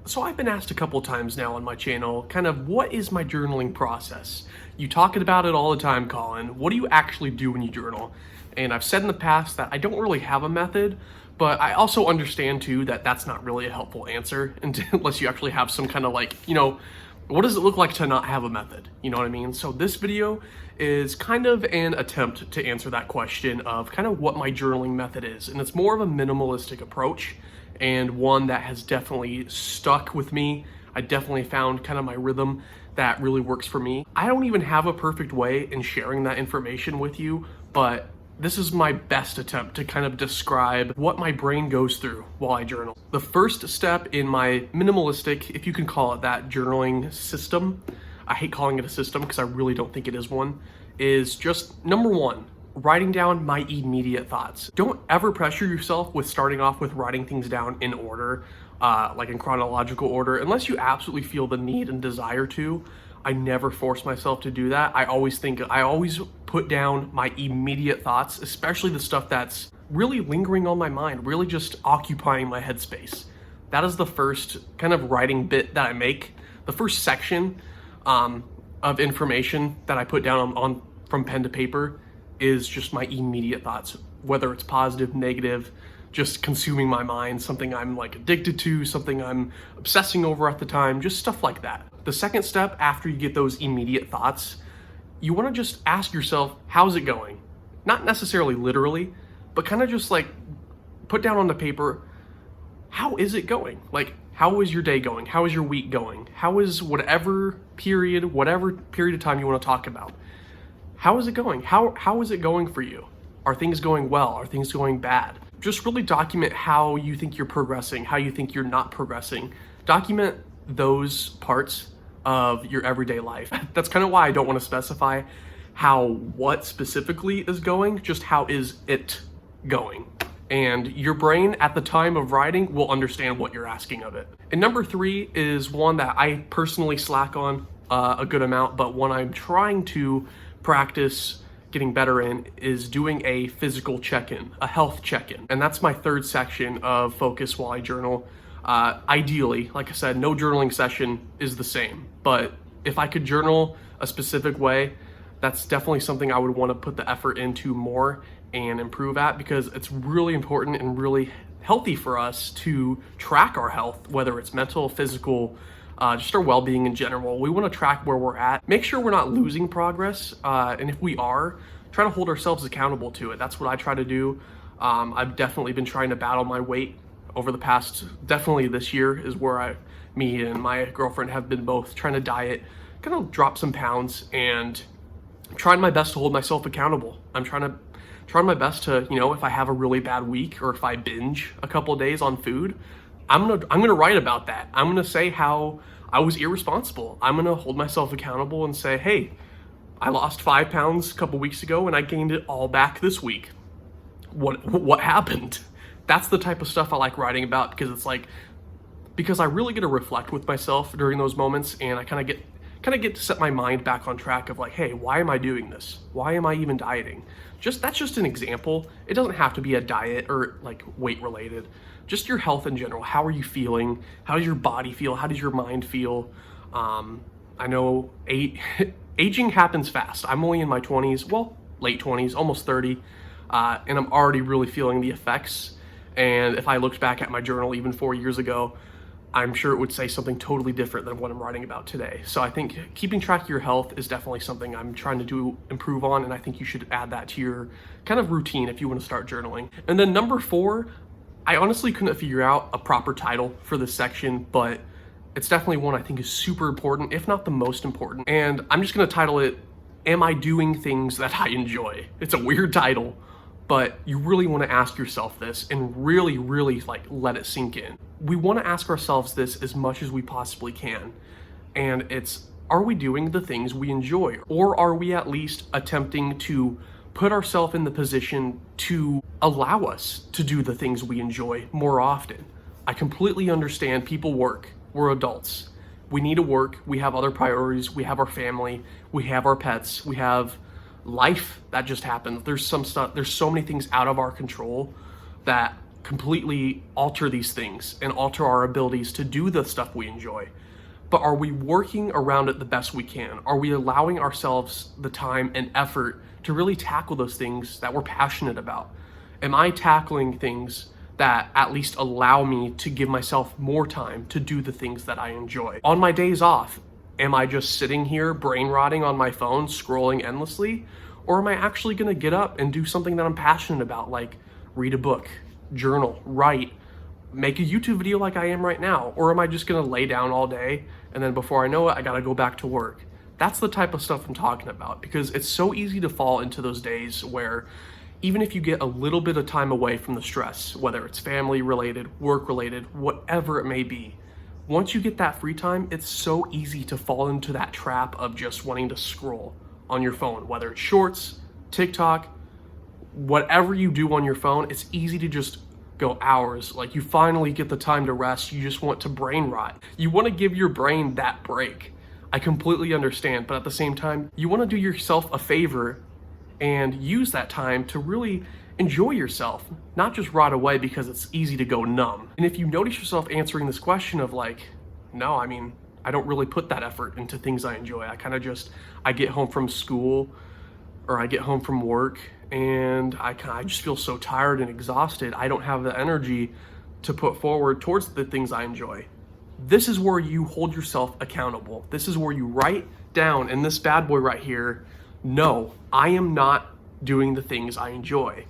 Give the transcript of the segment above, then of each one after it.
So I've been asked a couple times now on my channel, kind of what is my journaling process? You talking about it all the time, Colin. What do you actually do when you journal? And I've said in the past that I don't really have a method, but I also understand too that that's not really a helpful answer unless you actually have some kind of what does it look like to not have a method? You know what I mean? So this video is kind of an attempt to answer that question of kind of what my journaling method is. And it's more of a minimalistic approach and one that has definitely stuck with me. I definitely found kind of my rhythm that really works for me. I don't even have a perfect way in sharing that information with you, but this is my best attempt to kind of describe what my brain goes through while I journal. The first step in my minimalistic, if you can call it that, journaling system, I hate calling it a system because I really don't think it is one, is just number one, writing down my immediate thoughts. Don't ever pressure yourself with starting off with writing things down in order, like in chronological order, unless you absolutely feel the need and desire to. I never force myself to do that. I always put down my immediate thoughts, especially the stuff that's really lingering on my mind, really just occupying my headspace. That is the first kind of writing bit that I make. The first section of information that I put down on from pen to paper is just my immediate thoughts, whether it's positive, negative, just consuming my mind, something I'm like addicted to, something I'm obsessing over at the time, just stuff like that. The second step after you get those immediate thoughts, you want to just ask yourself, how's it going? Not necessarily literally, but kind of just like put down on the paper, how is it going? Like, how is your day going? How is your week going? How is whatever period of time you want to talk about? How is it going? How is it going for you? Are things going well? Are things going bad? Just really document how you think you're progressing, how you think you're not progressing. Document those parts of your everyday life. That's kind of why I don't want to specify what specifically is going, just how is it going. And your brain at the time of writing will understand what you're asking of it. And number three is one that I personally slack on a good amount, but one I'm trying to practice getting better in is doing a physical check-in, a health check-in. And that's my third section of focus while I journal. Ideally, like I said, no journaling session is the same, but if I could journal a specific way, that's definitely something I would want to put the effort into more and improve at, because it's really important and really healthy for us to track our health, whether it's mental, physical, just our well-being in general. We want to track where we're at, make sure we're not losing progress, and if we are, try to hold ourselves accountable to it. That's what I try to do. I've definitely been trying to battle my weight over the past, definitely this year is where me and my girlfriend have been both trying to diet, kind of drop some pounds, and trying my best to hold myself accountable. I'm trying my best to, if I have a really bad week or if I binge a couple of days on food, I'm gonna write about that. I'm gonna say how I was irresponsible. I'm gonna hold myself accountable and say, hey, I lost 5 pounds a couple weeks ago and I gained it all back this week. What happened? That's the type of stuff I like writing about, because I really get to reflect with myself during those moments, and I kind of get to set my mind back on track of like, hey, why am I doing this? Why am I even dieting? That's just an example. It doesn't have to be a diet or like weight related. Just your health in general. How are you feeling? How does your body feel? How does your mind feel? I know aging happens fast. I'm only in my 20s, well, late 20s, almost 30, and I'm already really feeling the effects. And if I looked back at my journal even 4 years ago, I'm sure it would say something totally different than what I'm writing about today. So I think keeping track of your health is definitely something I'm trying to improve on, and I think you should add that to your kind of routine if you want to start journaling. And then number 4, I honestly couldn't figure out a proper title for this section, but it's definitely one I think is super important, if not the most important. And I'm just going to title it, Am I Doing Things That I Enjoy? It's a weird title, but you really want to ask yourself this and really, really let it sink in. We want to ask ourselves this as much as we possibly can. And it's, are we doing the things we enjoy? Or are we at least attempting to put ourselves in the position to allow us to do the things we enjoy more often? I completely understand people work. We're adults. We need to work. We have other priorities. We have our family. We have our pets. We have life that just happens. There's some stuff, there's so many things out of our control that completely alter these things and alter our abilities to do the stuff we enjoy. But are we working around it the best we can? Are we allowing ourselves the time and effort to really tackle those things that we're passionate about? Am I tackling things that at least allow me to give myself more time to do the things that I enjoy? On my days off, am I just sitting here brain rotting on my phone, scrolling endlessly? Or am I actually gonna get up and do something that I'm passionate about, like read a book, journal, write, make a YouTube video like I am right now? Or am I just gonna lay down all day and then before I know it, I gotta go back to work? That's the type of stuff I'm talking about, because it's so easy to fall into those days where even if you get a little bit of time away from the stress, whether it's family related, work related, whatever it may be, once you get that free time, it's so easy to fall into that trap of just wanting to scroll on your phone, whether it's shorts, TikTok, whatever you do on your phone. It's easy to just go hours. Like, you finally get the time to rest, you just want to brain rot. You want to give your brain that break. I completely understand, but at the same time, you want to do yourself a favor and use that time to really enjoy yourself, not just rot away because it's easy to go numb. And if you notice yourself answering this question of like, no, I mean, I don't really put that effort into things I enjoy. I get home from school or I get home from work and I just feel so tired and exhausted. I don't have the energy to put forward towards the things I enjoy. This is where you hold yourself accountable. This is where you write down in this bad boy right here, no, I am not doing the things I enjoy.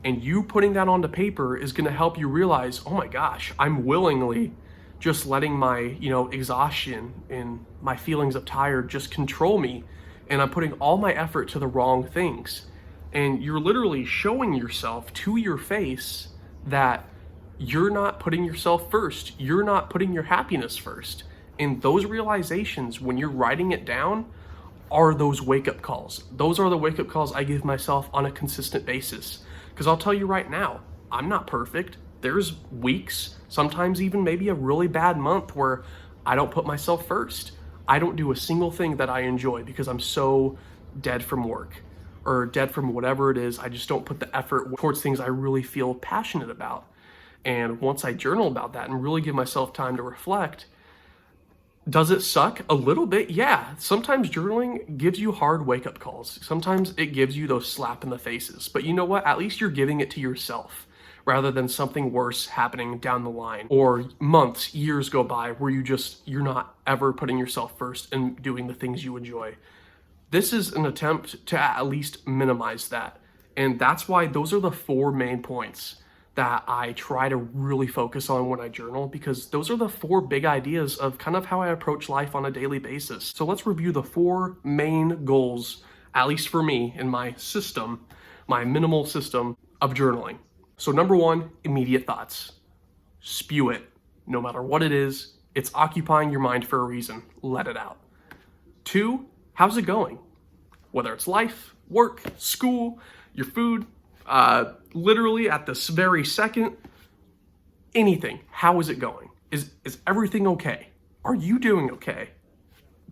And you putting that onto paper is gonna help you realize, oh my gosh, I'm willingly just letting my, exhaustion and my feelings of tired just control me. And I'm putting all my effort to the wrong things. And you're literally showing yourself to your face that you're not putting yourself first. You're not putting your happiness first. And those realizations, when you're writing it down, are those wake-up calls. Those are the wake-up calls I give myself on a consistent basis. Because I'll tell you right now, I'm not perfect. There's weeks, sometimes even maybe a really bad month where I don't put myself first. I don't do a single thing that I enjoy because I'm so dead from work or dead from whatever it is. I just don't put the effort towards things I really feel passionate about. And once I journal about that and really give myself time to reflect, does it suck a little bit? Yeah. Sometimes journaling gives you hard wake-up calls. Sometimes it gives you those slap in the faces. But you know what? At least you're giving it to yourself rather than something worse happening down the line or months, years go by where you're not ever putting yourself first and doing the things you enjoy. This is an attempt to at least minimize that. And that's why those are the 4 main points that I try to really focus on when I journal, because those are the 4 big ideas of kind of how I approach life on a daily basis. So let's review the 4 main goals, at least for me in my system, my minimal system of journaling. So number 1, immediate thoughts. Spew it. No matter what it is, it's occupying your mind for a reason. Let it out. 2, how's it going? Whether it's life, work, school, your food, literally at this very second, anything. How is it going? Is everything okay? Are you doing okay?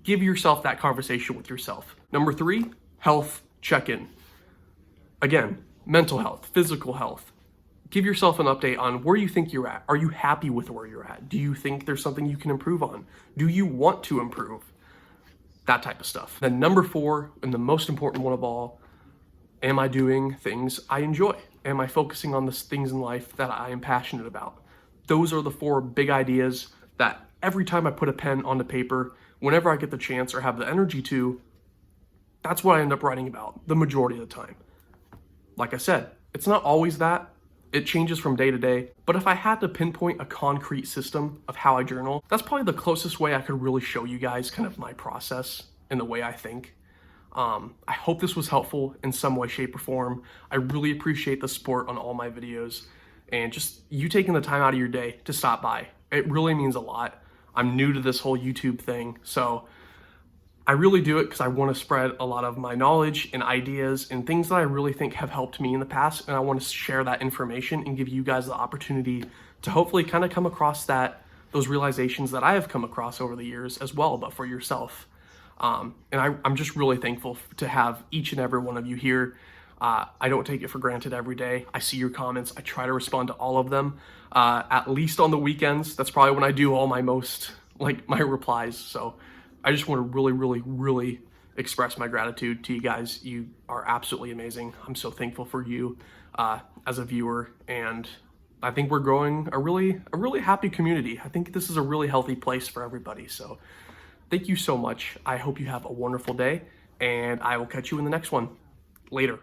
Give yourself that conversation with yourself. Number 3, health check-in. Again, mental health, physical health. Give yourself an update on where you think you're at. Are you happy with where you're at? Do you think there's something you can improve on? Do you want to improve? That type of stuff. Then number 4, and the most important one of all, am I doing things I enjoy? Am I focusing on the things in life that I am passionate about? Those are the 4 big ideas that every time I put a pen on the paper, whenever I get the chance or have the energy to, that's what I end up writing about the majority of the time. Like I said, it's not always that. It changes from day to day. But if I had to pinpoint a concrete system of how I journal, that's probably the closest way I could really show you guys kind of my process and the way I think. I hope this was helpful in some way, shape, or form. I really appreciate the support on all my videos and just you taking the time out of your day to stop by. It really means a lot. I'm new to this whole YouTube thing, so I really do it because I want to spread a lot of my knowledge and ideas and things that I really think have helped me in the past, and I want to share that information and give you guys the opportunity to hopefully kind of come across those realizations that I have come across over the years as well, but for yourself. And I'm just really thankful to have each and every one of you here. I don't take it for granted every day. I see your comments. I try to respond to all of them, at least on the weekends. That's probably when I do all my my replies. So I just want to really, really, really express my gratitude to you guys. You are absolutely amazing. I'm so thankful for you as a viewer, and I think we're growing a really happy community. I think this is a really healthy place for everybody. So thank you so much. I hope you have a wonderful day, and I will catch you in the next one. Later.